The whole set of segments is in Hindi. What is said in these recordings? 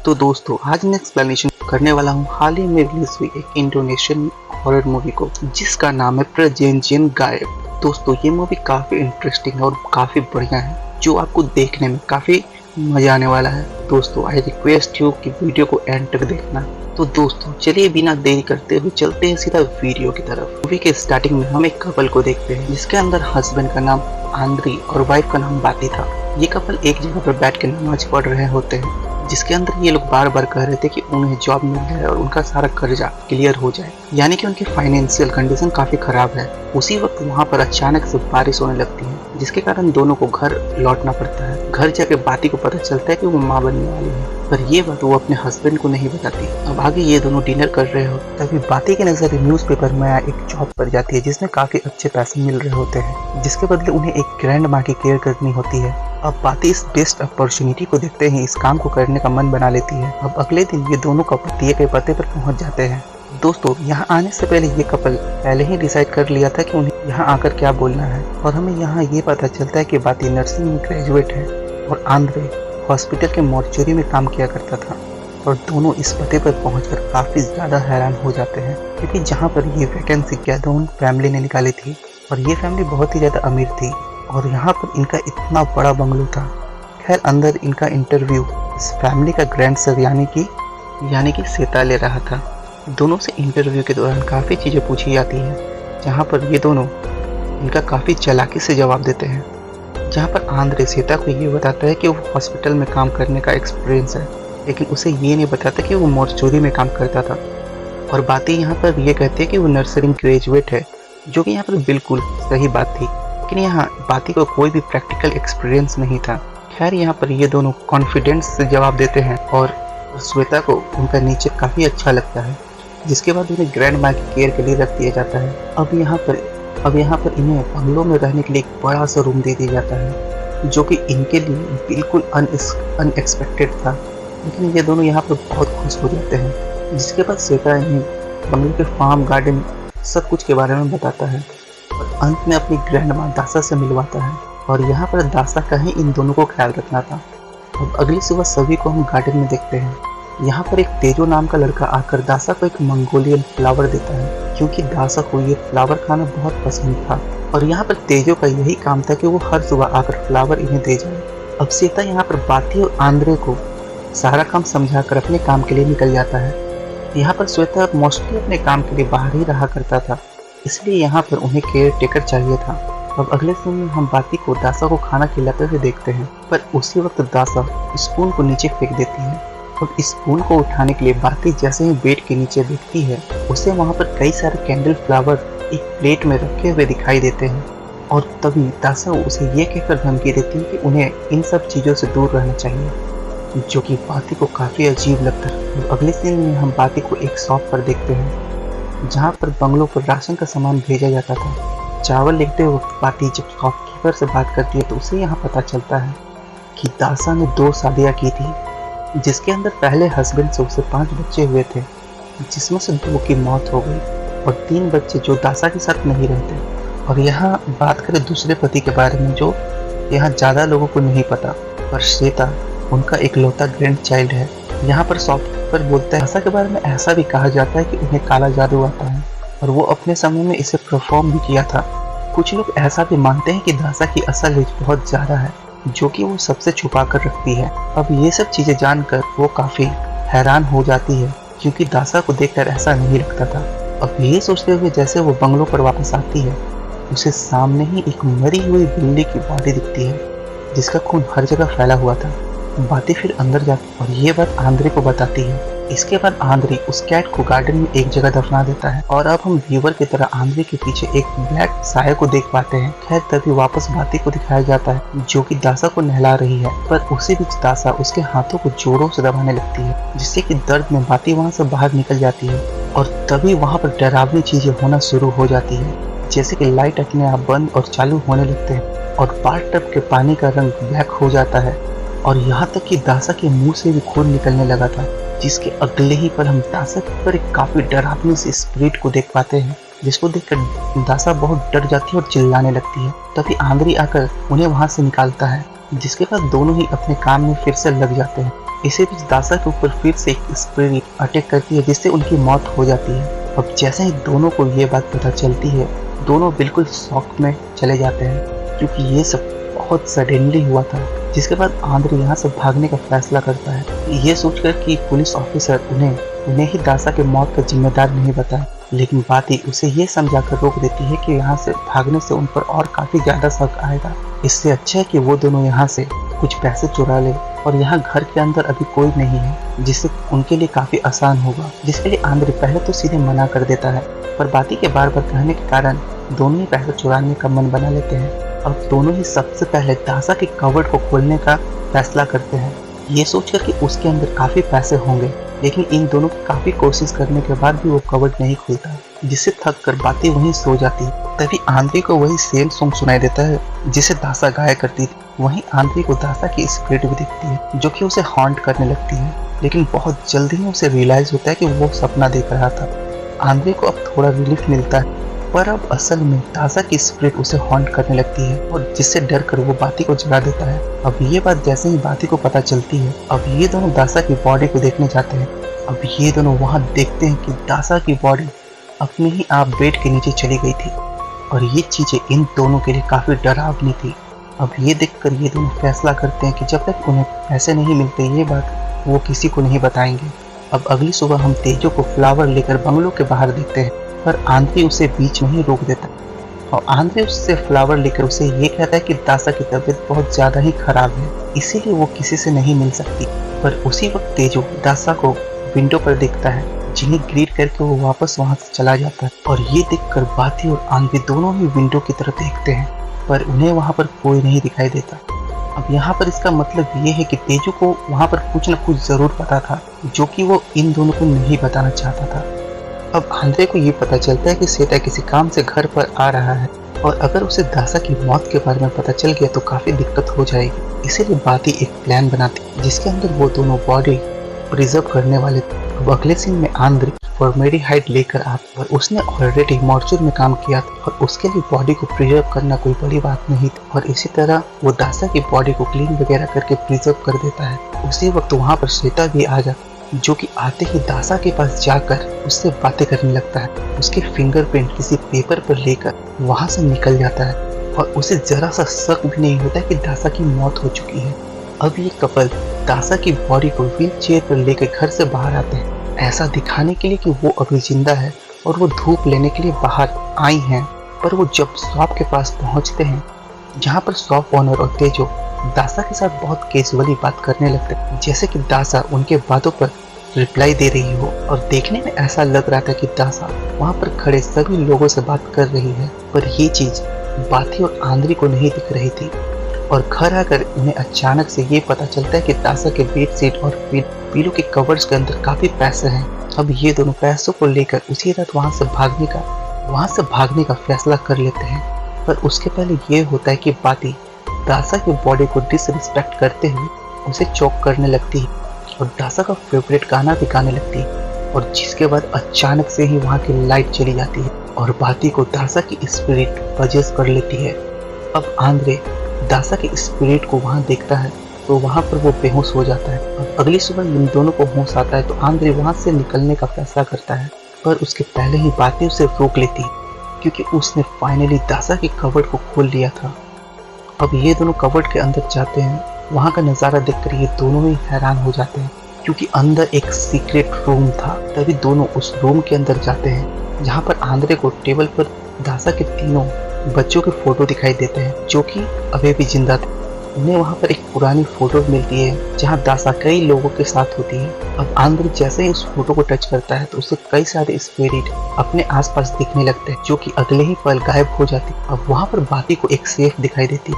तो दोस्तों आज मैं एक्सप्लेनेशन करने वाला हूँ हाल ही में रिलीज हुई एक इंडोनेशियन हॉरर मूवी को जिसका नाम है प्रजेंजियन गायब। दोस्तों ये मूवी काफ़ी इंटरेस्टिंग है और काफ़ी बढ़िया है जो आपको देखने में काफ़ी मजा आने वाला है। दोस्तों आई रिक्वेस्ट यू कि वीडियो को एंड तक देखना। तो दोस्तों चलिए बिना देरी करते हुए चलते हैं सीधा वीडियो की तरफ। मूवी के स्टार्टिंग में हम एक कपल को देखते हैं जिसके अंदर हस्बैंड का नाम आंद्री और वाइफ का नाम बाती था। ये कपल एक जगह पर बैठ कर नमाज पढ़ रहे होते हैं जिसके अंदर ये लोग बार बार कह रहे थे कि उन्हें जॉब मिल जाए और उनका सारा कर्जा क्लियर हो जाए, यानी कि उनकी फाइनेंशियल कंडीशन काफी खराब है। उसी वक्त वहाँ पर अचानक से बारिश होने लगती है जिसके कारण दोनों को घर लौटना पड़ता है। घर जाके बाती को पता चलता है कि वो माँ बनने वाली है, पर ये बात वो अपने हस्बैंड को नहीं बताती। अब आगे ये दोनों डिनर कर रहे हो तभी बाती की नजर न्यूज़पेपर में एक जॉब पर जाती है जिसमें काफी अच्छे पैसे मिल रहे होते हैं, जिसके बदले उन्हें एक ग्रैंड माँ की केयर करनी होती है। अब बाती इस बेस्ट अपॉर्चुनिटी को देखते ही इस काम को करने का मन बना लेती है। अब अगले दिन ये दोनों कपल दिए गए पते पर पहुंच जाते हैं। दोस्तों यहाँ आने से पहले ये कपल पहले ही डिसाइड कर लिया था कि उन्हें यहाँ आकर क्या बोलना है, और हमें यहाँ ये पता चलता है कि बाती नर्सिंग में ग्रेजुएट है और आंद्रे हॉस्पिटल के मॉर्चरी में काम किया करता था। और दोनों इस पते पर पहुंचकर काफी ज्यादा हैरान हो जाते हैं क्योंकि जहाँ पर ये वैकेंसी गैदोन फैमिली ने निकाली थी और ये फैमिली बहुत ही ज्यादा अमीर थी और यहाँ पर इनका इतना बड़ा बंगलो था। खैर अंदर इनका इंटरव्यू इस फैमिली का ग्रैंड सर यानी कि सीता ले रहा था। दोनों से इंटरव्यू के दौरान काफ़ी चीज़ें पूछी जाती हैं जहाँ पर ये दोनों इनका काफ़ी चालाकी से जवाब देते हैं। जहाँ पर आंद्रे सीता को ये बताता है कि वो हॉस्पिटल में काम करने का एक्सपीरियंस है, लेकिन उसे ये नहीं बताता कि वो मॉर्चरी में काम करता था। और बातें यहाँ पर ये कहते हैं कि वो नर्सिंग ग्रेजुएट है, जो कि यहाँ पर बिल्कुल सही बात थी, लेकिन यहाँ बाती को कोई भी प्रैक्टिकल एक्सपीरियंस नहीं था। खैर यहाँ पर ये दोनों कॉन्फिडेंस से जवाब देते हैं और श्वेता को उनका नीचे काफ़ी अच्छा लगता है, जिसके बाद उन्हें ग्रैंड माँ की केयर के लिए रख दिया जाता है। अब यहाँ पर इन्हें बंगलों में रहने के लिए एक बड़ा सा रूम दे दिया जाता है जो कि इनके लिए बिल्कुल अनएक्सपेक्टेड था, लेकिन ये दोनों यहाँ पर बहुत खुश हो जाते हैं। जिसके बाद श्वेता इन्हें बंगलो के फार्म गार्डन सब कुछ के बारे में बताता है और अंत में अपनी ग्रैंड माँ दासा से मिलवाता है। और यहाँ पर दासा का ही इन दोनों को ख्याल रखना था। अब अगली सुबह सभी को हम गार्डन में देखते हैं। यहाँ पर एक तेजो नाम का लड़का आकर दासा को एक मंगोलियन फ्लावर देता है क्योंकि दासा को ये फ्लावर खाना बहुत पसंद था। और यहाँ पर तेजो का यही काम था कि वो हर सुबह आकर फ्लावर इन्हें दे जाए। अब सीता यहाँ पर बाती और आंद्रे को सारा काम समझाकर अपने काम के लिए निकल जाता है। यहाँ पर श्वेता मोस्टली अपने काम के लिए बाहर ही रहा करता था, इसलिए यहाँ पर उन्हें केयर टेकर चाहिए था। अब अगले सीन में हम बाती को दासा को खाना खिलाते हुए देखते हैं, पर उसी वक्त दासा स्पून को नीचे फेंक देती है और स्पून को उठाने के लिए बाती जैसे ही बेड के नीचे देखती है उसे वहाँ पर कई सारे कैंडल फ्लावर एक प्लेट में रखे हुए दिखाई देते हैं। और तभी दासा उसे ये कहकर धमकी देती है कि उन्हें इन सब चीज़ों से दूर रहना चाहिए, जो कि बाती को काफ़ी अजीब लगता है। अगले सीन में हम बाती को एक शॉप पर देखते हैं जहाँ पर बंगलों पर राशन का सामान भेजा जाता था। चावल लेते वक्त बाती जब शॉपकीपर से बात करती है तो उसे यहाँ पता चलता है कि दासा ने 2 शादियाँ की थी, जिसके अंदर पहले हस्बैंड से उसे 5 बच्चे हुए थे, जिसमें से 2 की मौत हो गई और 3 बच्चे जो दासा के साथ नहीं रहते। और यहाँ बात करें दूसरे पति के बारे में जो यहाँ ज़्यादा लोगों को नहीं पता, पर श्वेता उनका इकलौता ग्रैंड चाइल्ड है। यहाँ पर शॉपकीपर बोलता है दासा के बारे में ऐसा भी कहा जाता है कि उन्हें काला जादू आता है और वो अपने समय में इसे परफॉर्म भी किया था। कुछ लोग ऐसा भी मानते हैं कि दासा की असल एज बहुत ज़्यादा है, जो कि वो सबसे छुपा कर रखती है। अब ये सब चीज़ें जानकर वो काफ़ी हैरान हो जाती है क्योंकि दासा को देखकर ऐसा नहीं लगता था। अब ये सोचते हुए जैसे वो बंगलों पर वापस आती है उसे सामने ही एक मरी हुई बिल्ली की बॉडी दिखती है जिसका खून हर जगह फैला हुआ था। बातें फिर अंदर जाती और ये बात आंद्रे को बताती है। इसके बाद आंद्रे उस कैट को गार्डन में एक जगह दफना देता है और अब हम व्यूवर की तरह आंद्रे के पीछे एक ब्लैक साया को देख पाते हैं। खैर तभी वापस बाती को दिखाया जाता है जो कि दासा को नहला रही है, पर उसी बीच दासा उसके हाथों को जोरों से दबाने लगती है जिससे कि दर्द में बाती वहाँ से बाहर निकल जाती है। और तभी वहाँ पर डरावनी चीजें होना शुरू हो जाती है, जैसे कि लाइट अपने आप बंद और चालू होने लगते हैं और बाथटब के पानी का रंग ब्लैक हो जाता है और यहाँ तक कि दासा के मुंह से भी खून निकलने लगा था। जिसके अगले ही पल हम दासा के ऊपर एक काफी डरावनी सी स्पिरिट को देख पाते हैं, जिसको देखकर दासा बहुत डर जाती है और चिल्लाने लगती है। तभी आंद्री आकर उन्हें वहां से निकालता है, जिसके बाद दोनों ही अपने काम में फिर से लग जाते हैं। इसी बीच दासा के ऊपर फिर से एक स्पिरिट अटैक करती है जिससे उनकी मौत हो जाती है। अब जैसे ही दोनों को ये बात पता चलती है, दोनों बिल्कुल शॉक में चले जाते हैं क्योंकि ये सब बहुत सडनली हुआ था। जिसके बाद आंद्रे यहाँ से भागने का फैसला करता है, ये सोचकर कि पुलिस ऑफिसर उन्हें ही दासा के मौत का जिम्मेदार नहीं बताए। लेकिन बाती उसे ये समझाकर रोक देती है कि यहाँ से भागने से उन पर और काफी ज्यादा शक आएगा। इससे अच्छा है कि वो दोनों यहाँ से कुछ पैसे चुरा ले और यहाँ घर के अंदर अभी कोई नहीं है, जिससे उनके लिए काफी आसान होगा। जिसके लिए आंद्रे पहले तो सीधे मना कर देता है, पर बाती के बार बार कहने के कारण दोनों ही पैसे चुराने का मन बना लेते हैं। अब दोनों ही सबसे पहले दासा के कवर्ड को खोलने का फैसला करते हैं, ये सोचकर कि उसके अंदर काफी पैसे होंगे। लेकिन इन दोनों की काफी कोशिश करने के बाद भी वो कवर्ड नहीं खुलता, जिससे थक कर बातें वहीं सो जाती। तभी आंद्रे को वही सेम सॉन्ग सुनाई देता है जिसे दासा गाया करती थी। वहीं आंद्रे को दासा की स्पिरिट भी दिखती है जो कि उसे हॉन्ट करने लगती है। लेकिन बहुत जल्दी ही उसे रियलाइज होता है कि वो सपना देख रहा था। आंद्रे को अब थोड़ा रिलीफ मिलता है, पर अब असल में दासा की स्पिरिट उसे हॉन्ट करने लगती है और जिससे डर कर वो बाती को जगा देता है। अब ये बात जैसे ही बाती को पता चलती है, अब ये दोनों दासा की बॉडी को देखने जाते हैं। अब ये दोनों वहां देखते हैं कि दासा की बॉडी अपने ही आप बेड के नीचे चली गई थी और ये चीजें इन दोनों के लिए काफी डरावनी थी। अब ये देखकर ये दोनों फैसला करते हैं कि जब तक उन्हें पैसे नहीं मिलते ये बात वो किसी को नहीं बताएंगे। अब अगली सुबह हम तेजो को फ्लावर लेकर बंगलों के बाहर देखते हैं, पर आंद्रे उसे बीच में ही रोक देता है और आंद्रे उससे फ्लावर लेकर उसे ये कहता है कि दासा की तबीयत बहुत ज्यादा ही खराब है, इसीलिए वो किसी से नहीं मिल सकती। पर उसी वक्त तेजो दासा को विंडो पर देखता है, जिन्हें ग्रीट करके वो वापस वहां से चला जाता है। और ये देखकर बाती और आंद्रे दोनों ही विंडो की तरफ देखते हैं, पर उन्हें वहां पर कोई नहीं दिखाई देता। अब यहाँ पर इसका मतलब ये है कि तेजो को वहां पर कुछ न कुछ जरूर पता था, जो कि वो इन दोनों को नहीं बताना चाहता था। अब आंद्रे को ये पता चलता है कि सेटा किसी काम से घर पर आ रहा है और अगर उसे दासा की मौत के बारे में पता चल गया तो काफी दिक्कत हो जाएगी। इसीलिए बाती एक प्लान बनाती जिसके अंदर वो दोनों बॉडी प्रिजर्व करने वाले थे। अब अगले सीन में आंद्रे फॉर्मेल्डिहाइड लेकर आता और उसने ऑलरेडी मॉर्चर में काम किया था और उसके लिए बॉडी को प्रिजर्व करना कोई बड़ी बात नहीं थी। और इसी तरह वो दासा की बॉडी को क्लीन वगैरह करके प्रिजर्व कर देता है। उसी वक्त वहाँ पर श्वेता भी आ जाता, जो कि आते ही दासा के पास जाकर उससे बातें करने लगता है। उसके फिंगरप्रिंट किसी पेपर पर लेकर वहां से निकल जाता है और उसे जरा सा शक भी नहीं होता कि दासा की मौत हो चुकी है। अब ये कपल दासा की बॉडी को व्हील चेयर पर लेकर घर से बाहर आते हैं, ऐसा दिखाने के लिए कि वो अभी जिंदा है और वो धूप लेने के लिए बाहर आई हैं। पर वो जब शॉप के पास पहुंचते हैं, जहाँ पर शॉप ओनर और तेजो दासा के साथ बहुत कैजुअली बात करने लगते हैं, जैसे कि दासा उनके बातों पर रिप्लाई दे रही हो। और देखने में ऐसा लग रहा था कि दासा वहाँ पर खड़े सभी लोगों से बात कर रही है, पर ये चीज बाती और आंद्रे को नहीं दिख रही थी। और घर आकर उन्हें अचानक से ये पता चलता है कि दासा के बेड शीट और पीलो के कवर्स के अंदर काफी पैसे हैं। अब ये दोनों पैसों को लेकर उसी रात वहाँ से भागने का फैसला कर लेते हैं। पर उसके पहले ये होता है कि बाती दासा की बॉडी को डिसरिस्पेक्ट करते हुए उसे चोक करने लगती है और दासा का फेवरेट गाना भी गाने लगती है। और जिसके बाद अचानक से ही वहाँ की लाइट चली जाती है और बाती को दासा की स्पिरिट पजेस कर लेती है। अब आंद्रे दासा के स्पिरिट को वहाँ देखता है तो वहाँ पर वो बेहोश हो जाता है। अब अगली सुबह इन दोनों को होश आता है तो आंद्रे वहाँ से निकलने का फैसला करता है, पर उसके पहले ही बाती उसे रोक लेती है क्योंकि उसने फाइनली दासा के कवर्ड को खोल लिया था। अब ये दोनों कवर्ड के अंदर जाते हैं। वहाँ का नज़ारा देखकर ये दोनों ही हैरान हो जाते हैं क्योंकि अंदर एक सीक्रेट रूम था। तभी दोनों उस रूम के अंदर जाते हैं जहाँ पर आंद्रे को टेबल पर दासा के तीनों बच्चों के फोटो दिखाई देते हैं जो कि अभी भी जिंदा थे। उन्हें वहाँ पर एक पुरानी फोटो मिलती है जहाँ दासा कई लोगों के साथ होती है। अब आंद्रे जैसे ही उस फोटो को टच करता है तो उसे कई सारे स्पिरिट अपने आसपास दिखने लगते हैं जो कि अगले ही पल गायब हो जाती। अब वहाँ पर बाती को एक सेफ दिखाई देती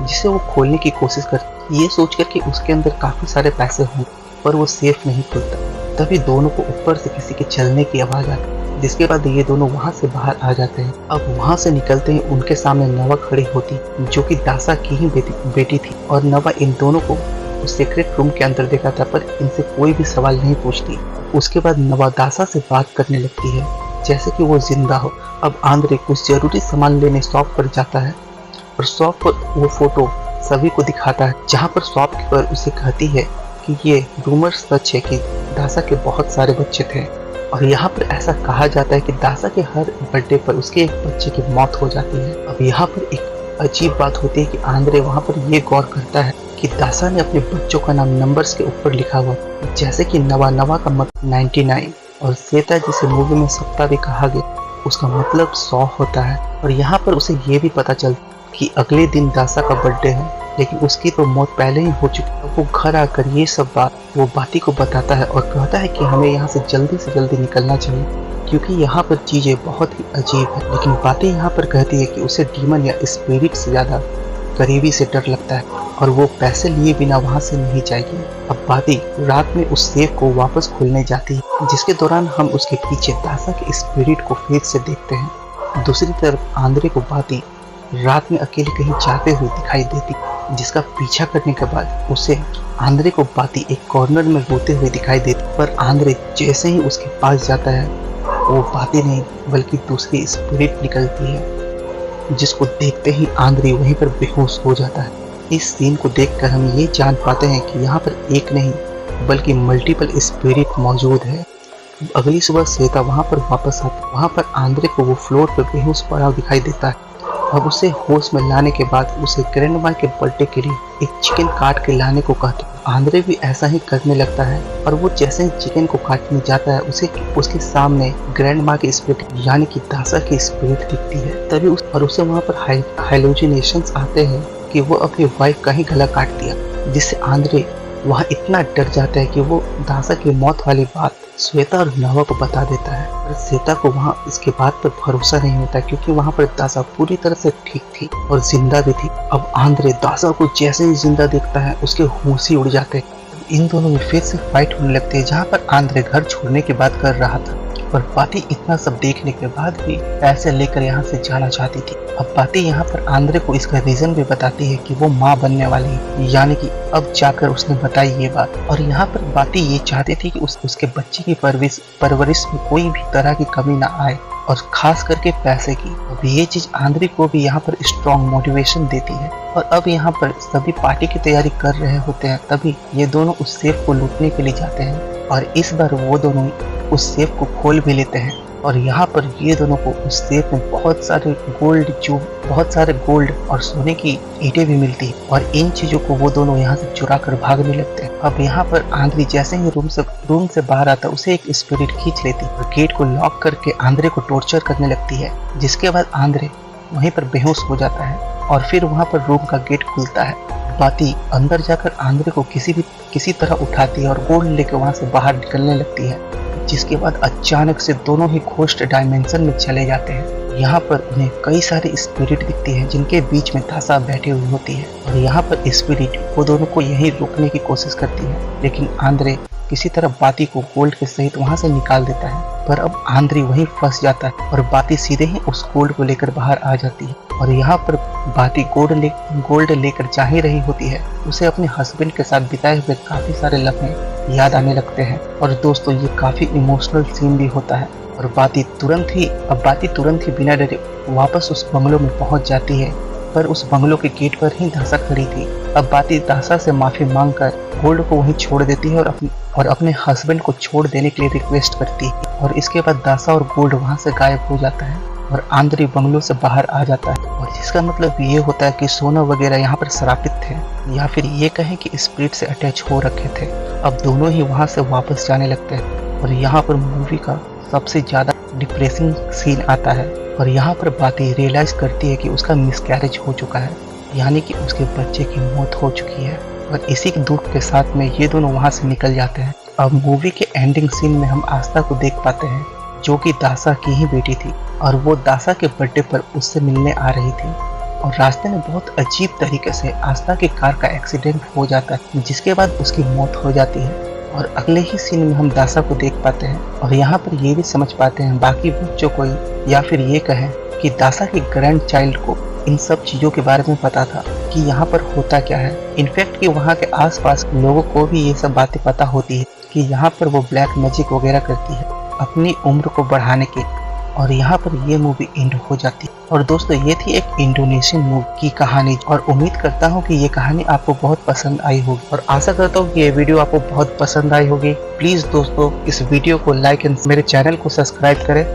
जिसे वो खोलने की कोशिश करती, ये सोचकर कि उसके अंदर काफी सारे पैसे होंगे, पर वो सेफ नहीं खुलता। तभी दोनों को ऊपर से किसी के चलने की आवाज आती, जिसके बाद ये दोनों वहां से बाहर आ जाते हैं। अब वहां से निकलते ही उनके सामने नवा खड़ी होती जो कि दासा की ही बेटी थी और नवा इन दोनों को उस सीक्रेट रूम के अंदर देखा था, पर इनसे कोई भी सवाल नहीं पूछती। उसके बाद नवा दासा से बात करने लगती है जैसे कि वो जिंदा हो। अब आंद्रे कुछ जरूरी सामान लेने शॉप पर जाता है और शॉप पर वो फोटो सभी को दिखाता है, जहाँ पर शॉपकीपर उसे कहती है कि ये रूमर सच है कि दासा के बहुत सारे बच्चे थे और यहाँ पर ऐसा कहा जाता है कि दासा के हर बर्थडे पर उसके एक बच्चे की मौत हो जाती है। अब यहाँ पर एक अजीब बात होती है कि आंद्रे वहाँ पर ये गौर करता है कि दासा ने अपने बच्चों का नाम नंबर्स के ऊपर लिखा हुआ, जैसे कि नवा नवा का मतलब 99 और सेता जिसे मूवी में सप्ताह भी कहा गया उसका मतलब 100 होता है। और यहाँ पर उसे ये भी पता चलता कि अगले दिन दासा का बर्थडे है, लेकिन उसकी तो मौत पहले ही हो चुकी है। वो घर आकर ये सब बात वो बाती को बताता है और कहता है कि हमें यहाँ से जल्दी निकलना चाहिए क्योंकि यहाँ पर चीजें बहुत ही अजीब है। लेकिन बाती यहाँ पर कहती है कि उसे डीमन या स्पिरिट से ज्यादा करीबी से डर लगता है और वो पैसे लिए बिना वहाँ से नहीं जाएगी। अब बाती रात में उस सेफ को वापस खोलने जाती है, जिसके दौरान हम उसके पीछे दासा के स्पिरिट को फिर से देखते हैं। दूसरी तरफ आंद्रे को बाती रात में अकेले कहीं जाते हुए दिखाई देती, जिसका पीछा करने के बाद उसे आंद्रे को बाती एक कॉर्नर में रोते हुए दिखाई देती। पर आंद्रे जैसे ही उसके पास जाता है वो बाती नहीं बल्कि दूसरी स्पिरिट निकलती है, जिसको देखते ही आंद्रे वहीं पर बेहोश हो जाता है। इस सीन को देखकर हम ये जान पाते हैं कि यहाँ पर एक नहीं बल्कि मल्टीपल स्पिरिट मौजूद है। अगली सुबह सेता वहाँ पर वापस आता, वहाँ पर आंद्रे को वो फ्लोर पर बेहोश पड़ा दिखाई देता है। अब उसे होश में लाने के बाद उसे ग्रैंडमा के बर्थडे के लिए एक चिकन काट के लाने को कहता है। आंद्रे भी ऐसा ही करने लगता है और वो जैसे ही चिकन को काटने जाता है उसके सामने ग्रैंडमा की स्पिरिट यानी कि दासा की स्पिरिट दिखती है। तभी उसे वहाँ पर हाइलोजिनेशंस आते हैं कि वो अपनी वाइफ का ही गला काट दिया, जिससे आंद्रे वहाँ इतना डर जाता है कि वो दासा की मौत वाली बात श्वेता और नवा को बता देता है। पर श्वेता को वहाँ इसके बात पर भरोसा नहीं होता क्योंकि वहाँ पर दासा पूरी तरह से ठीक थी और जिंदा भी थी। अब आंद्रे दासा को जैसे ही जिंदा देखता है उसके होश ही उड़ जाते हैं। इन दोनों में फिर से फाइट होने लगती है, जहाँ पर आंद्रे घर छोड़ने की बात कर रहा था पर बाती इतना सब देखने के बाद भी पैसे लेकर यहाँ से जाना चाहती थी। अब बाती यहाँ पर आंद्रे को इसका रीजन भी बताती है कि वो माँ बनने वाली है, यानी कि अब जाकर उसने बताई ये बात। और यहाँ पर बाती ये चाहती थी कि उसके बच्चे की परवरिश में कोई भी तरह की कमी ना आए और खास करके पैसे की। अब ये चीज आंद्रे को भी यहाँ पर स्ट्रॉन्ग मोटिवेशन देती है। और अब यहाँ पर सभी पार्टी की तैयारी कर रहे होते हैं, तभी ये दोनों उस सेफ को लूटने के लिए जाते हैं और इस बार वो दोनों उस सेफ को खोल भी लेते हैं। और यहाँ पर ये दोनों को उस सेफ में बहुत सारे गोल्ड और सोने की ईंटें भी मिलती है और इन चीजों को वो दोनों यहाँ से चुरा कर भागने लगते हैं। अब यहाँ पर आंद्रे जैसे ही रूम से बाहर आता उसे एक स्पिरिट खींच लेती और गेट को लॉक करके आंद्रे को टॉर्चर करने लगती है, जिसके बाद आंद्रे वहीं पर बेहोश हो जाता है और फिर वहाँ पर रूम का गेट खुलता है। बाती अंदर जाकर आंद्रे को किसी तरह उठाती है और गोल्ड लेकर वहाँ से बाहर निकलने लगती है, जिसके बाद अचानक से दोनों ही घोस्ट डायमेंशन में चले जाते हैं। यहाँ पर उन्हें कई सारी स्पिरिट दिखती हैं जिनके बीच में दासा बैठी हुई होती है और यहाँ पर स्पिरिट वो दोनों को यहीं रोकने की कोशिश करती है, लेकिन आंद्रे किसी तरह बाती को गोल्ड के सहित वहाँ से निकाल देता है। पर अब आंद्रे वहीं फंस जाता है और बाती सीधे ही उस गोल्ड को लेकर बाहर आ जाती है। और यहाँ पर बाती गोल्ड लेकर जा ही रही होती है, उसे अपने हस्बैंड के साथ बिताए हुए काफी सारे लम्हे याद आने लगते हैं। और दोस्तों ये काफी इमोशनल सीन भी होता है और बाती तुरंत ही बिना डरे वापस उस बंगलों में पहुंच जाती है। पर उस बंगलों के गेट पर ही दासा खड़ी थी। अब बाती दासा से माफी मांगकर गोल्ड को वहीं छोड़ देती है और अपने हस्बैंड को छोड़ देने के लिए रिक्वेस्ट करती है और इसके बाद दासा और गोल्ड वहां से गायब हो जाता है और आंद्रे बंगलों से बाहर आ जाता है। और जिसका मतलब ये होता है कि सोना वगैरह यहाँ पर श्रापित थे या फिर ये कहें कि स्पिरिट से अटैच हो रखे थे। अब दोनों ही वहां से वापस जाने लगते हैं और यहाँ पर मूवी का सबसे ज्यादा डिप्रेसिंग सीन आता है और यहाँ पर बाती रियलाइज करती है कि उसका मिसकैरेज हो चुका है, यानी कि उसके बच्चे की मौत हो चुकी है। और इसी के दुख के साथ में ये दोनों वहां से निकल जाते हैं। अब मूवी के एंडिंग सीन में हम आस्था को देख पाते हैं, जो कि दासा की ही बेटी थी और वो दासा के बर्थडे पर उससे मिलने आ रही थी और रास्ते में बहुत अजीब तरीके से आस्था की कार का एक्सीडेंट हो जाता है, जिसके बाद उसकी मौत हो जाती है। और अगले ही सीन में हम दासा को देख पाते हैं और यहाँ पर ये भी समझ पाते हैं बाकी बच्चों को, या फिर ये कहें कि दासा के ग्रैंड चाइल्ड को इन सब चीजों के बारे में पता था कि यहाँ पर होता क्या है। इनफैक्ट कि वहाँ के आसपास लोगों को भी ये सब बातें पता होती है कि यहाँ पर वो ब्लैक मैजिक वगैरह करती है अपनी उम्र को बढ़ाने के। और यहाँ पर ये मूवी एंड हो जाती है। और दोस्तों ये थी एक इंडोनेशियन मूवी की कहानी और उम्मीद करता हूँ कि ये कहानी आपको बहुत पसंद आई होगी और आशा करता हूँ कि ये वीडियो आपको बहुत पसंद आई होगी। प्लीज दोस्तों इस वीडियो को लाइक एंड मेरे चैनल को सब्सक्राइब करें।